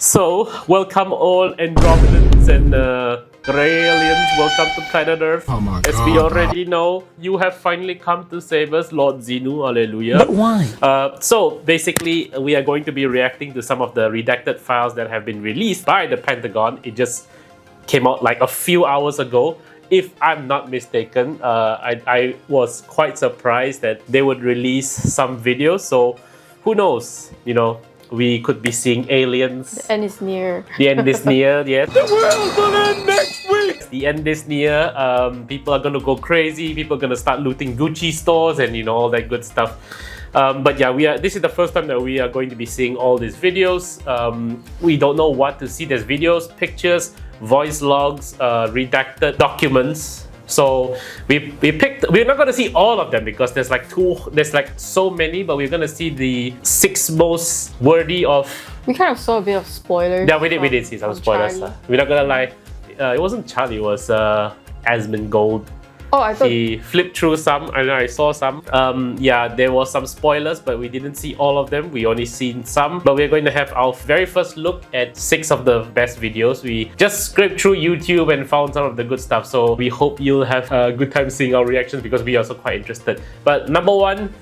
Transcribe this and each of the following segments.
So, welcome all Andromedans and Grey aliens. Welcome to planet Earth. Oh my As God, we already know, you have finally come to save us, Lord Xenu. Hallelujah. But why? So, basically, we are going to be reacting to some of the redacted files that have been released by the Pentagon. It just came out like a few hours ago. If I'm not mistaken, I was quite surprised that they would release some videos. So, who knows? You know, we could be seeing aliens. The end is near. The end is near, yes. The world will end next week! The end is near. People are gonna go crazy. People are gonna start looting Gucci stores and all that good stuff. But yeah, this is the first time that we are going to be seeing all these videos. We don't know what to see. There's videos, pictures, voice logs, redacted documents. So we're not gonna see all of them because there's like so many, but we're gonna see the 6 most worthy of. We kind of saw a bit of spoilers. Yeah, we did see some spoilers. We're not gonna lie. It wasn't Charlie, it was Asmongold. Oh, I thought he flipped through some. I know I saw some. Yeah, there was some spoilers, but we didn't see all of them. We only seen some. But we're going to have our very first look at 6 of the best videos. We just scraped through YouTube and found some of the good stuff. So we hope you'll have a good time seeing our reactions because we are also quite interested. But number 1,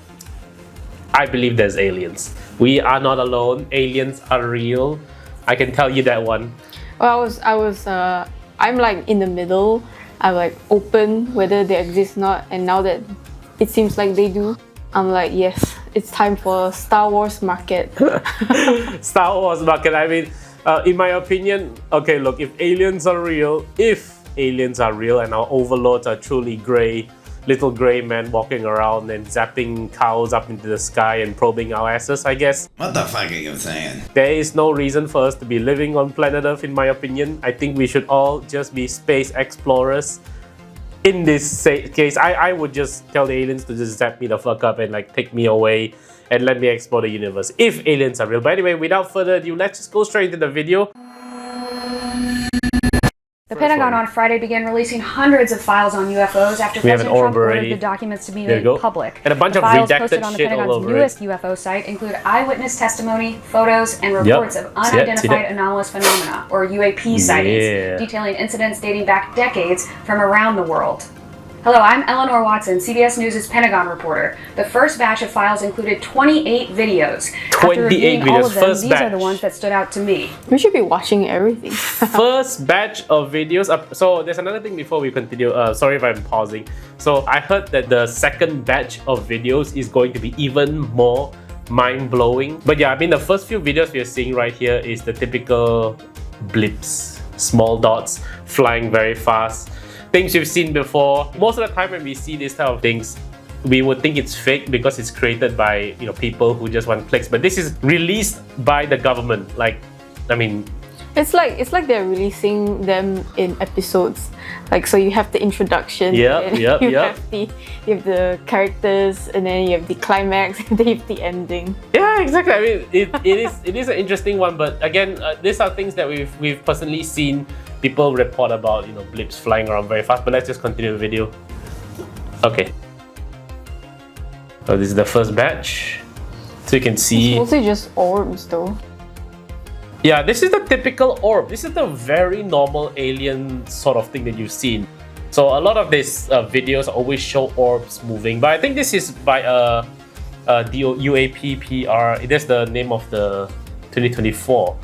I believe there's aliens. We are not alone. Aliens are real. I can tell you that one. well, I'm like in the middle. I'm like open whether they exist or not, and now that it seems like they do, I'm like, yes, it's time for Star Wars market. Star Wars market. I mean, in my opinion, okay, look, if aliens are real and our overlords are truly grey, little grey men walking around and zapping cows up into the sky and probing our asses, I guess. What the fuck are you saying? There is no reason for us to be living on planet Earth, in my opinion. I think we should all just be space explorers. In this case, I would just tell the aliens to just zap me the fuck up and like take me away and let me explore the universe, if aliens are real. But anyway, without further ado, let's just go straight into the video. The Pentagon on Friday began releasing hundreds of files on UFOs after President Trump ordered the documents to be made public. And a bunch the of files redacted posted on the shit Pentagon's all over newest UFO site include eyewitness testimony, photos, and reports of unidentified anomalous phenomena, or UAP sightings, detailing incidents dating back decades from around the world. Hello, I'm Eleanor Watson, CBS News' Pentagon reporter. The first batch of files included 28 videos. 28 videos, all of them, first these batch. are the ones that stood out to me. We should be watching everything. First batch of videos. So there's another thing before we continue. Sorry if I'm pausing. So I heard that the second batch of videos is going to be even more mind-blowing. But yeah, I mean, the first few videos we are seeing right here is the typical blips, small dots flying very fast. Things we've seen before. Most of the time when we see these type of things, we would think it's fake because it's created by people who just want clicks. But this is released by the government. Like, I mean, it's like they're releasing them in episodes. Like, so you have the introduction. You have the characters, and then you have the climax, and then you have the ending. Yeah, exactly. I mean, it is an interesting one. But again, these are things that we've personally seen people report about, blips flying around very fast. But let's just continue the video. Okay. So this is the first batch. So you can see. It's mostly just orbs, though. Yeah, this is the typical orb. This is the very normal alien sort of thing that you've seen. So a lot of these videos always show orbs moving. But I think this is by UAPPR. That's the name of the 2024.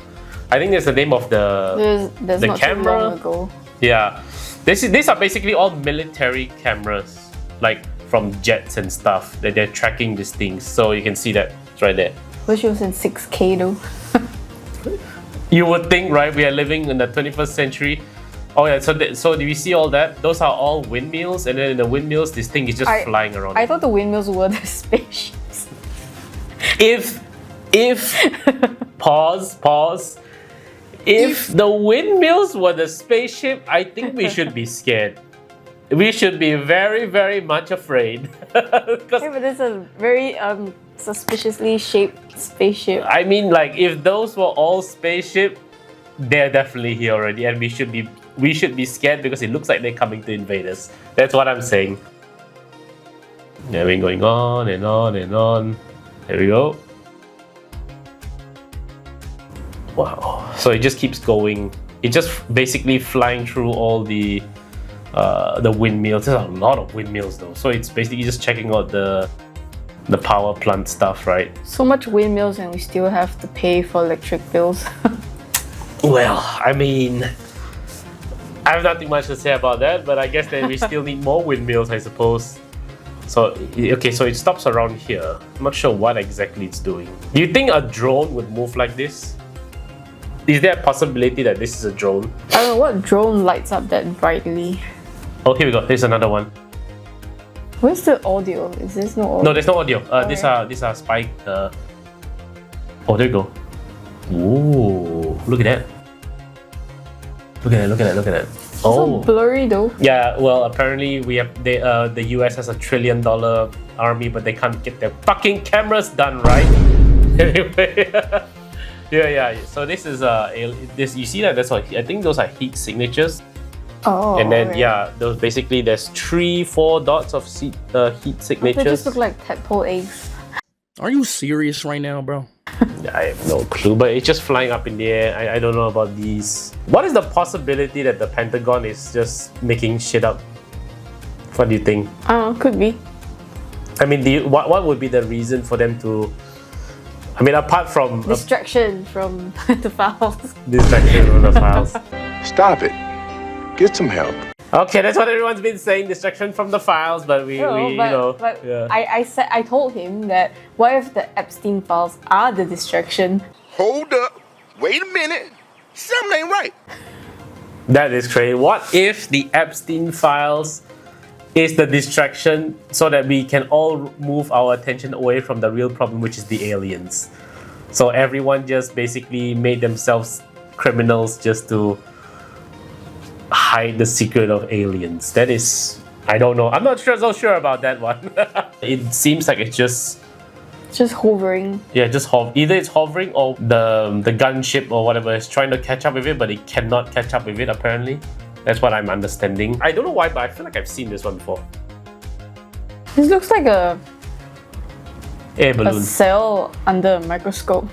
I think that's the name of the not camera. Too long ago. Yeah, these are basically all military cameras, like from jets and stuff, that they're tracking these things. So you can see that it's right there. Wish it was in 6K though. You would think, right? We are living in the 21st century. Oh yeah, so do we see all that? Those are all windmills, and then in the windmills, this thing is just flying around. I thought the windmills were the spaceships. If pause. If the windmills were the spaceship, I think we should be scared. We should be very, very much afraid. Yeah, but it's a very suspiciously shaped spaceship. I mean, like, if those were all spaceship, they're definitely here already, and we should be scared because it looks like they're coming to invade us. That's what I'm saying. Yeah, we're going on and on and on. There we go. Wow. So it just keeps going. It just basically flying through all the windmills. There's a lot of windmills though. So it's basically just checking out the power plant stuff, right? So much windmills and we still have to pay for electric bills. Well, I mean, I have nothing much to say about that, but I guess that we still need more windmills, I suppose. So, okay, so it stops around here. I'm not sure what exactly it's doing. Do you think a drone would move like this? Is there a possibility that this is a drone? I don't know what drone lights up that brightly. Oh, here we go. There's another one. Where's the audio? Is this no audio? No, there's no audio. These are spike. Oh, there you go. Ooh, look at that. Look at that. So blurry though. Yeah, well, apparently the US has $1 trillion army, but they can't get their fucking cameras done right. Anyway, yeah. So this is this, you see that? That's what I think those are heat signatures. Oh. And then okay. those basically there's 3-4 dots of heat signatures. They just look like tadpole eggs. Are you serious right now, bro? I have no clue, but it's just flying up in the air. I don't know about these. What is the possibility that the Pentagon is just making shit up? What do you think? I don't know, could be. I mean, what would be the reason for them to? I mean, apart from Distraction from the files. distraction from the files. Stop it. Get some help. Okay, that's what everyone's been saying. Distraction from the files, but I told him that what if the Epstein files are the distraction? Hold up. Wait a minute. Something ain't right. That is crazy. What if the Epstein files is the distraction so that we can all move our attention away from the real problem, which is the aliens? So everyone just basically made themselves criminals just to hide the secret of aliens. That is, I don't know. I'm not so sure about that one. It seems like it's just hovering. Yeah, just either it's hovering or the gunship or whatever is trying to catch up with it, but it cannot catch up with it apparently. That's what I'm understanding. I don't know why, but I feel like I've seen this one before. This looks like a Air balloon. a cell under a microscope.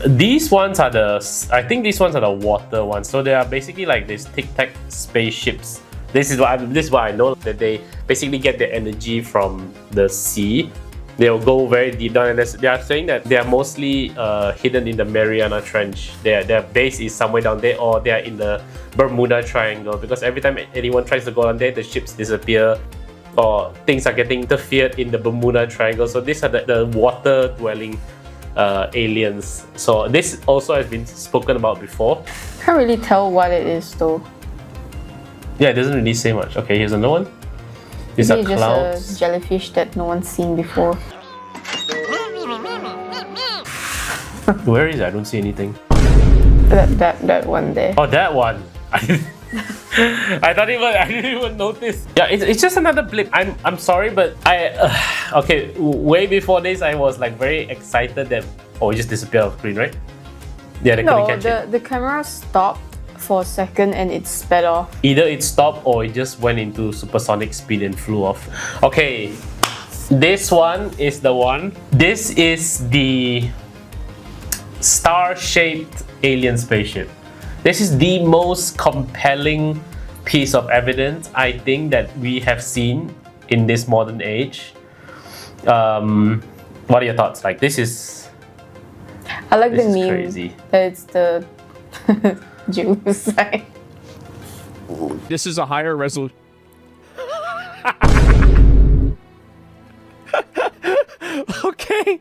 These ones are I think these ones are the water ones. So they are basically like these tic-tac spaceships. This is what I know, that they basically get their energy from the sea. They'll go very deep down, and they are saying that they are mostly hidden in the Mariana Trench. Their base is somewhere down there, or they are in the Bermuda Triangle, because every time anyone tries to go down there, the ships disappear or things are getting interfered in the Bermuda Triangle. So these are the water-dwelling aliens. So this also has been spoken about before. Can't really tell what it is though. Yeah, it doesn't really say much. Okay, here's another one. These are Maybe clouds. just a jellyfish that no one's seen before. Where is it? I don't see anything. That one there. Oh, that one. I didn't even notice. Yeah, it's just another blip. I'm sorry, but okay. Way before this, I was like very excited that it just disappeared off screen, right? Yeah, they couldn't catch it. The camera stopped for a second and it sped off. Either it stopped or it just went into supersonic speed and flew off. Okay, this one is the one. This is the star-shaped alien spaceship. This is the most compelling piece of evidence I think that we have seen in this modern age. What are your thoughts? Like, this is... I like the this is meme crazy. that it's the Jews side. This is a higher resolution. Okay.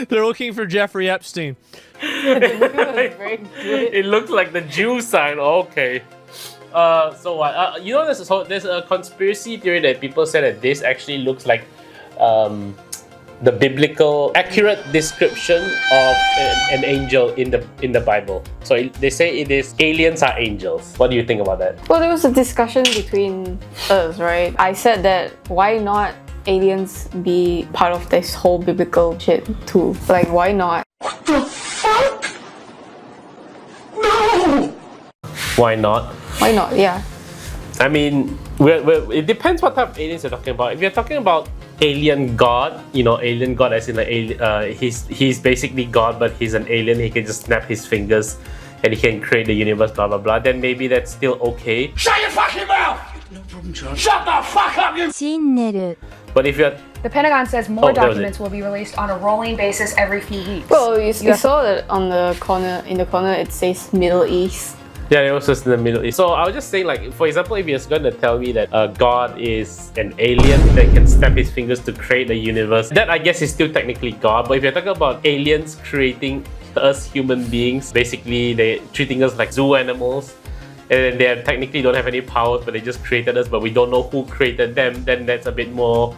They're looking for Jeffrey Epstein. It looks like the Jew sign. Okay. So what? You know, there's a conspiracy theory that people say that this actually looks like the biblical accurate description of an angel in the Bible. So they say it is aliens are angels. What do you think about that? Well, there was a discussion between us, right? I said that why not aliens be part of this whole biblical shit too? Like, why not? What the fuck? No! Why not? Why not? Yeah. I mean, it depends what type of aliens you're talking about. If you're talking about alien god, alien god as in like he's basically God, but he's an alien. He can just snap his fingers and he can create the universe, blah blah blah. Then maybe that's still okay. Shut your fucking mouth! No problem, John. Shut the fuck up, you. But if you're The Pentagon says more that was documents will be released on a rolling basis every few weeks. Well, you saw that on the corner. In the corner, it says Middle East. Yeah, it was just in the Middle East. So I was just saying, like, for example, if you're going to tell me that God is an alien that can snap his fingers to create a universe, that I guess is still technically God. But if you're talking about aliens creating us human beings, basically they're treating us like zoo animals, and they technically don't have any powers, but they just created us, but we don't know who created them, then that's a bit more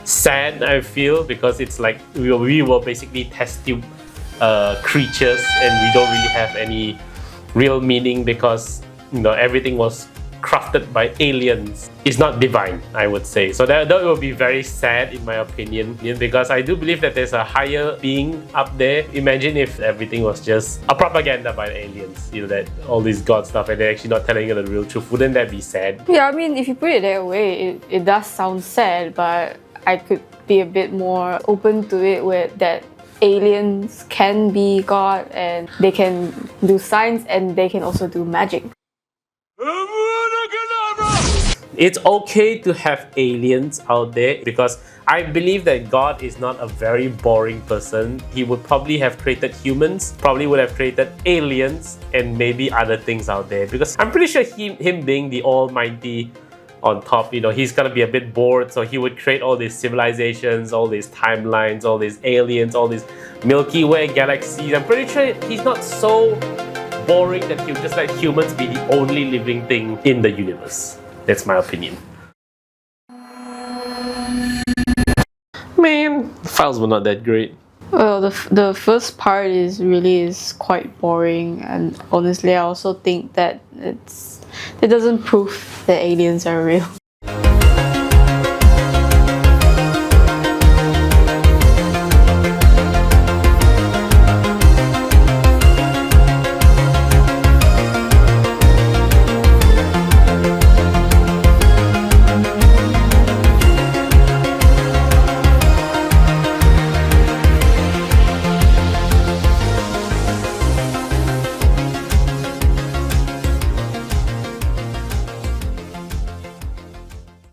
sad, I feel, because it's like we were basically test tube creatures, and we don't really have any real meaning because everything was crafted by aliens. It's not divine, I would say. So that would be very sad in my opinion, because I do believe that there's a higher being up there. Imagine if everything was just a propaganda by the aliens, that all this God stuff, and they're actually not telling you the real truth. Wouldn't that be sad? Yeah, I mean, if you put it that way, it does sound sad, but I could be a bit more open to it where that aliens can be God and they can do science and they can also do magic. It's okay to have aliens out there because I believe that God is not a very boring person. He would probably have created humans, probably would have created aliens, and maybe other things out there, because I'm pretty sure him being the almighty on top, he's gonna be a bit bored, so he would create all these civilizations, all these timelines, all these aliens, all these Milky Way galaxies. I'm pretty sure he's not so boring that he would just let humans be the only living thing in the universe. That's my opinion. Man, the files were not that great. Well, the first part is quite boring, and honestly I also think that it doesn't prove that aliens are real.